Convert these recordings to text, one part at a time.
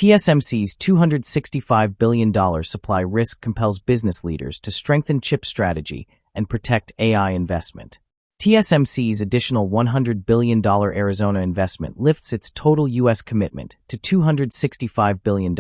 TSMC's $265 billion supply risk compels business leaders to strengthen chip strategy and protect AI investment. TSMC's additional $100 billion Arizona investment lifts its total U.S. commitment to $265 billion,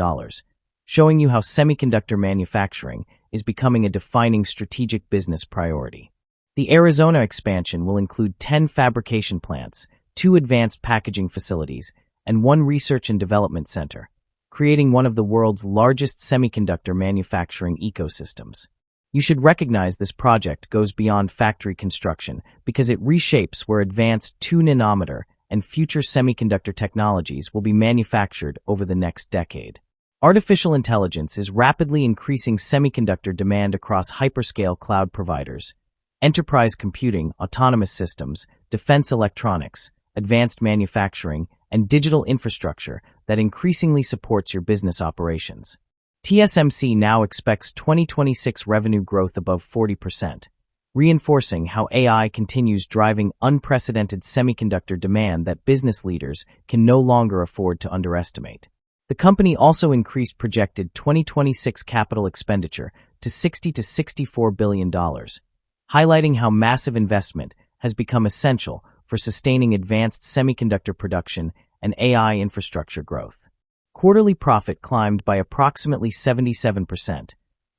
showing you how semiconductor manufacturing is becoming a defining strategic business priority. The Arizona expansion will include 10 fabrication plants, 2 advanced packaging facilities, and 1 research and development center, creating one of the world's largest semiconductor manufacturing ecosystems. You should recognize this project goes beyond factory construction because it reshapes where advanced 2-nanometer and future semiconductor technologies will be manufactured over the next decade. Artificial intelligence is rapidly increasing semiconductor demand across hyperscale cloud providers, enterprise computing, autonomous systems, defense electronics, advanced manufacturing, and digital infrastructure that increasingly supports your business operations. TSMC now expects 2026 revenue growth above 40%, reinforcing how AI continues driving unprecedented semiconductor demand that business leaders can no longer afford to underestimate. The company also increased projected 2026 capital expenditure to $60 to $64 billion, highlighting how massive investment has become essential for sustaining advanced semiconductor production and AI infrastructure growth. Quarterly profit climbed by approximately 77%,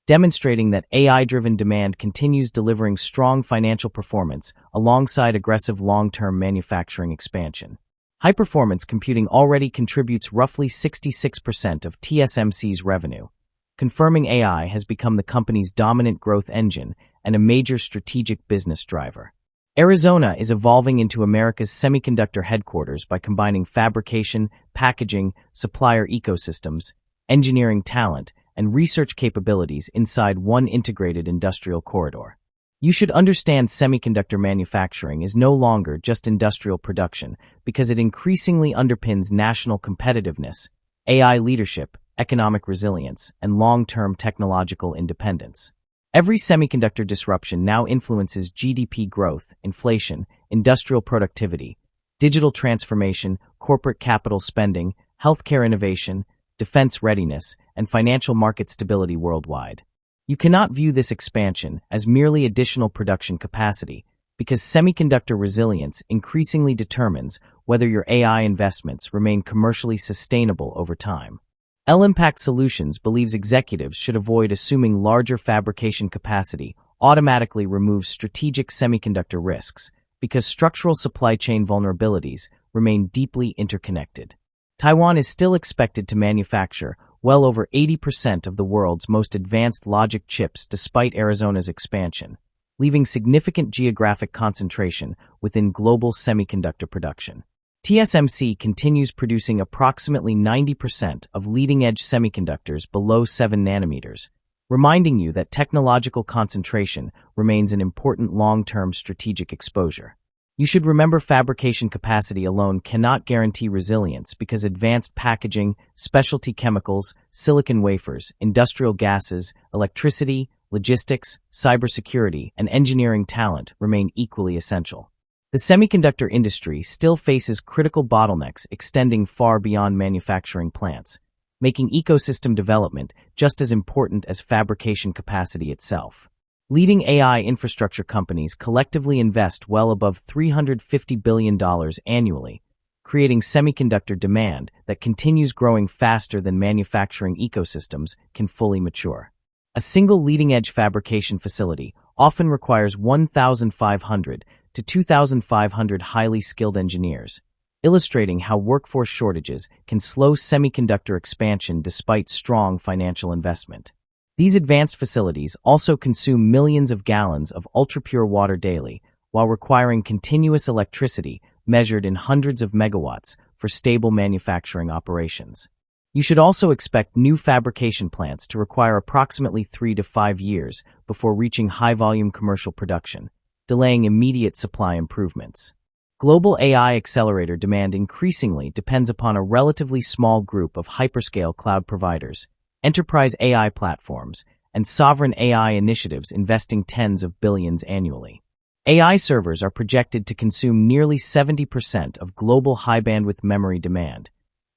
demonstrating that AI-driven demand continues delivering strong financial performance alongside aggressive long-term manufacturing expansion. High-performance computing already contributes roughly 66% of TSMC's revenue, confirming AI has become the company's dominant growth engine and a major strategic business driver. Arizona is evolving into America's semiconductor headquarters by combining fabrication, packaging, supplier ecosystems, engineering talent, and research capabilities inside one integrated industrial corridor. You should understand semiconductor manufacturing is no longer just industrial production because it increasingly underpins national competitiveness, AI leadership, economic resilience, and long-term technological independence. Every semiconductor disruption now influences GDP growth, inflation, industrial productivity, digital transformation, corporate capital spending, healthcare innovation, defense readiness, and financial market stability worldwide. You cannot view this expansion as merely additional production capacity because semiconductor resilience increasingly determines whether your AI investments remain commercially sustainable over time. L-Impact Solutions believes executives should avoid assuming larger fabrication capacity automatically removes strategic semiconductor risks because structural supply chain vulnerabilities remain deeply interconnected. Taiwan is still expected to manufacture well over 80% of the world's most advanced logic chips despite Arizona's expansion, leaving significant geographic concentration within global semiconductor production. TSMC continues producing approximately 90% of leading-edge semiconductors below 7 nanometers, reminding you that technological concentration remains an important long-term strategic exposure. You should remember fabrication capacity alone cannot guarantee resilience because advanced packaging, specialty chemicals, silicon wafers, industrial gases, electricity, logistics, cybersecurity, and engineering talent remain equally essential. The semiconductor industry still faces critical bottlenecks extending far beyond manufacturing plants, making ecosystem development just as important as fabrication capacity itself. Leading AI infrastructure companies collectively invest well above $350 billion annually, creating semiconductor demand that continues growing faster than manufacturing ecosystems can fully mature. A single leading-edge fabrication facility often requires 1,500 to 2,500 highly skilled engineers, illustrating how workforce shortages can slow semiconductor expansion despite strong financial investment. These advanced facilities also consume millions of gallons of ultrapure water daily, while requiring continuous electricity measured in hundreds of megawatts for stable manufacturing operations. You should also expect new fabrication plants to require approximately 3 to 5 years before reaching high-volume commercial production, delaying immediate supply improvements. Global AI accelerator demand increasingly depends upon a relatively small group of hyperscale cloud providers, enterprise AI platforms, and sovereign AI initiatives investing tens of billions annually. AI servers are projected to consume nearly 70% of global high-bandwidth memory demand,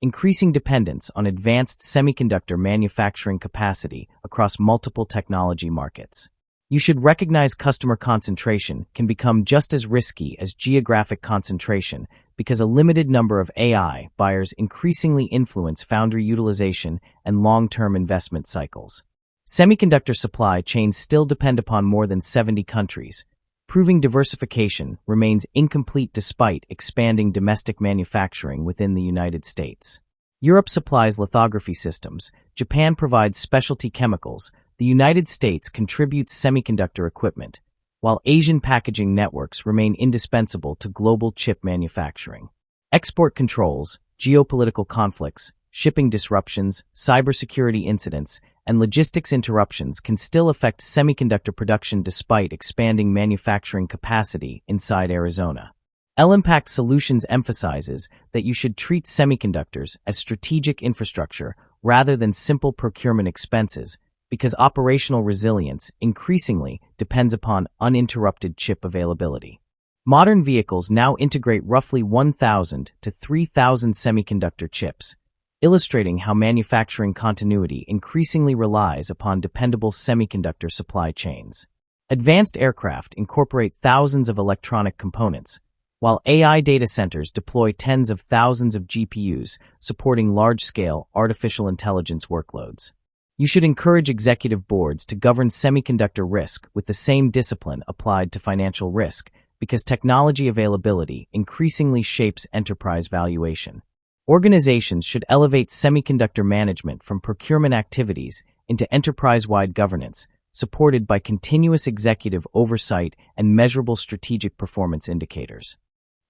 increasing dependence on advanced semiconductor manufacturing capacity across multiple technology markets. You should recognize customer concentration can become just as risky as geographic concentration because a limited number of AI buyers increasingly influence foundry utilization and long-term investment cycles. Semiconductor supply chains still depend upon more than 70 countries, proving diversification remains incomplete despite expanding domestic manufacturing within the United States. Europe supplies lithography systems, Japan provides specialty chemicals, the United States contributes semiconductor equipment, while Asian packaging networks remain indispensable to global chip manufacturing. Export controls, geopolitical conflicts, shipping disruptions, cybersecurity incidents, and logistics interruptions can still affect semiconductor production despite expanding manufacturing capacity inside Arizona. L-Impact Solutions emphasizes that you should treat semiconductors as strategic infrastructure rather than simple procurement expenses because operational resilience increasingly depends upon uninterrupted chip availability. Modern vehicles now integrate roughly 1,000 to 3,000 semiconductor chips, illustrating how manufacturing continuity increasingly relies upon dependable semiconductor supply chains. Advanced aircraft incorporate thousands of electronic components, while AI data centers deploy tens of thousands of GPUs supporting large-scale artificial intelligence workloads. You should encourage executive boards to govern semiconductor risk with the same discipline applied to financial risk because technology availability increasingly shapes enterprise valuation. Organizations should elevate semiconductor management from procurement activities into enterprise-wide governance, supported by continuous executive oversight and measurable strategic performance indicators.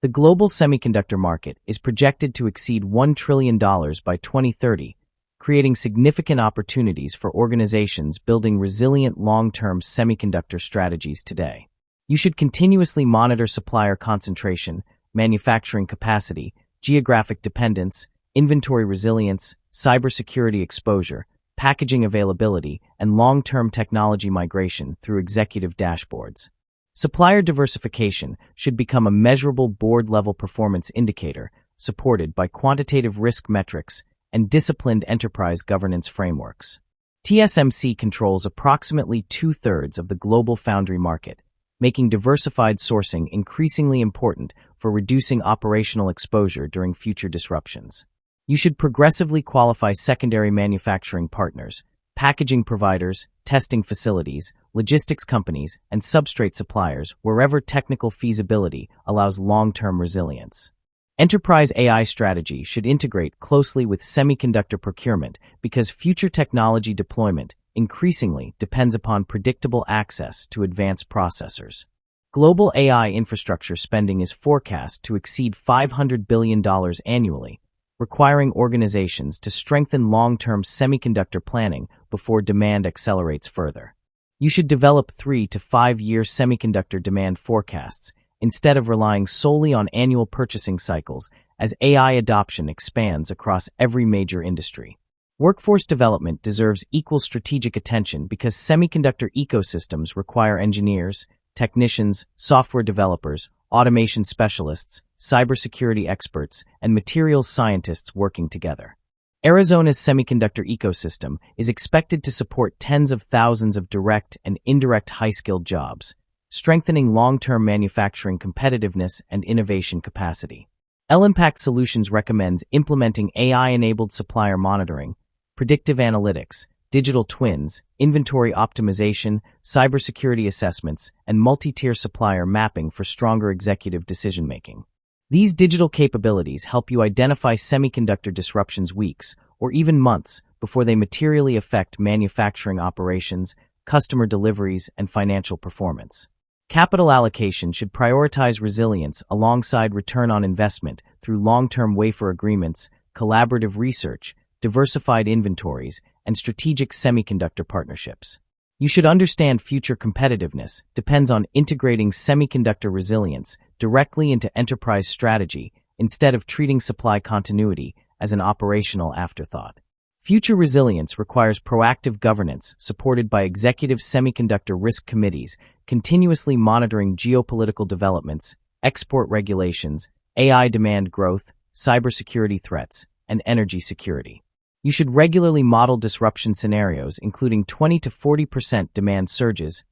The global semiconductor market is projected to exceed $1 trillion by 2030, creating significant opportunities for organizations building resilient long-term semiconductor strategies today. You should continuously monitor supplier concentration, manufacturing capacity, geographic dependence, inventory resilience, cybersecurity exposure, packaging availability, and long-term technology migration through executive dashboards. Supplier diversification should become a measurable board-level performance indicator supported by quantitative risk metrics and disciplined enterprise governance frameworks. TSMC controls approximately two-thirds of the global foundry market, making diversified sourcing increasingly important for reducing operational exposure during future disruptions. You should progressively qualify secondary manufacturing partners, packaging providers, testing facilities, logistics companies, and substrate suppliers wherever technical feasibility allows long-term resilience. Enterprise AI strategy should integrate closely with semiconductor procurement because future technology deployment increasingly depends upon predictable access to advanced processors. Global AI infrastructure spending is forecast to exceed $500 billion annually, requiring organizations to strengthen long-term semiconductor planning before demand accelerates further. You should develop 3 to 5 year semiconductor demand forecasts instead of relying solely on annual purchasing cycles as AI adoption expands across every major industry. Workforce development deserves equal strategic attention because semiconductor ecosystems require engineers, technicians, software developers, automation specialists, cybersecurity experts, and materials scientists working together. Arizona's semiconductor ecosystem is expected to support tens of thousands of direct and indirect high-skilled jobs, strengthening long-term manufacturing competitiveness and innovation capacity. L-Impact Solutions recommends implementing AI-enabled supplier monitoring, predictive analytics, digital twins, inventory optimization, cybersecurity assessments, and multi-tier supplier mapping for stronger executive decision-making. These digital capabilities help you identify semiconductor disruptions weeks or even months before they materially affect manufacturing operations, customer deliveries, and financial performance. Capital allocation should prioritize resilience alongside return on investment through long-term wafer agreements, collaborative research, diversified inventories, and strategic semiconductor partnerships. You should understand future competitiveness depends on integrating semiconductor resilience directly into enterprise strategy instead of treating supply continuity as an operational afterthought. Future resilience requires proactive governance supported by executive semiconductor risk committees continuously monitoring geopolitical developments, export regulations, AI demand growth, cybersecurity threats, and energy security. You should regularly model disruption scenarios, including 20 to 40% demand surges,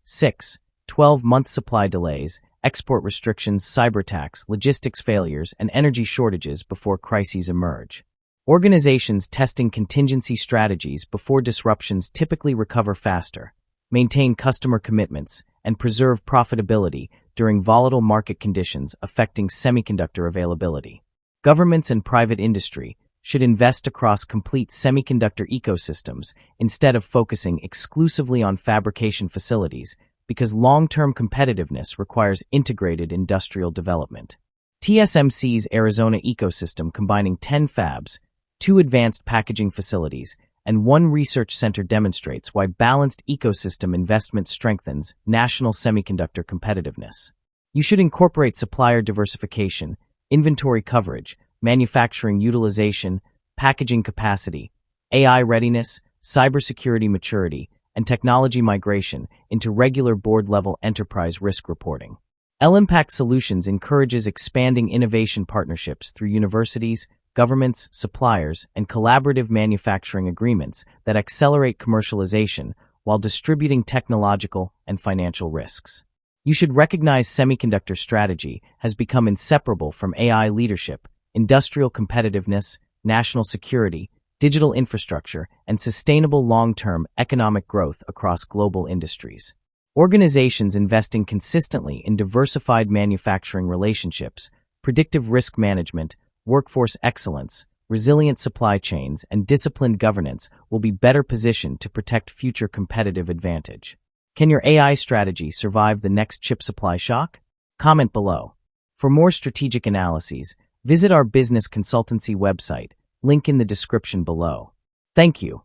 12-month supply delays, export restrictions, cyber attacks, logistics failures, and energy shortages before crises emerge. Organizations testing contingency strategies before disruptions typically recover faster, maintain customer commitments, and preserve profitability during volatile market conditions affecting semiconductor availability. Governments and private industry should invest across complete semiconductor ecosystems instead of focusing exclusively on fabrication facilities, because long-term competitiveness requires integrated industrial development. TSMC's Arizona ecosystem, combining 10 fabs, 2 advanced packaging facilities, and 1 research center, demonstrates why balanced ecosystem investment strengthens national semiconductor competitiveness. You should incorporate supplier diversification, inventory coverage, manufacturing utilization, packaging capacity, AI readiness, cybersecurity maturity, and technology migration into regular board-level enterprise risk reporting. L-Impact Solutions encourages expanding innovation partnerships through universities, governments, suppliers, and collaborative manufacturing agreements that accelerate commercialization while distributing technological and financial risks. You should recognize semiconductor strategy has become inseparable from AI leadership, industrial competitiveness, national security, digital infrastructure, and sustainable long-term economic growth across global industries. Organizations investing consistently in diversified manufacturing relationships, predictive risk management, workforce excellence, resilient supply chains, and disciplined governance will be better positioned to protect future competitive advantage. Can your AI strategy survive the next chip supply shock? Comment below. For more strategic analyses, visit our business consultancy website, link in the description below. Thank you.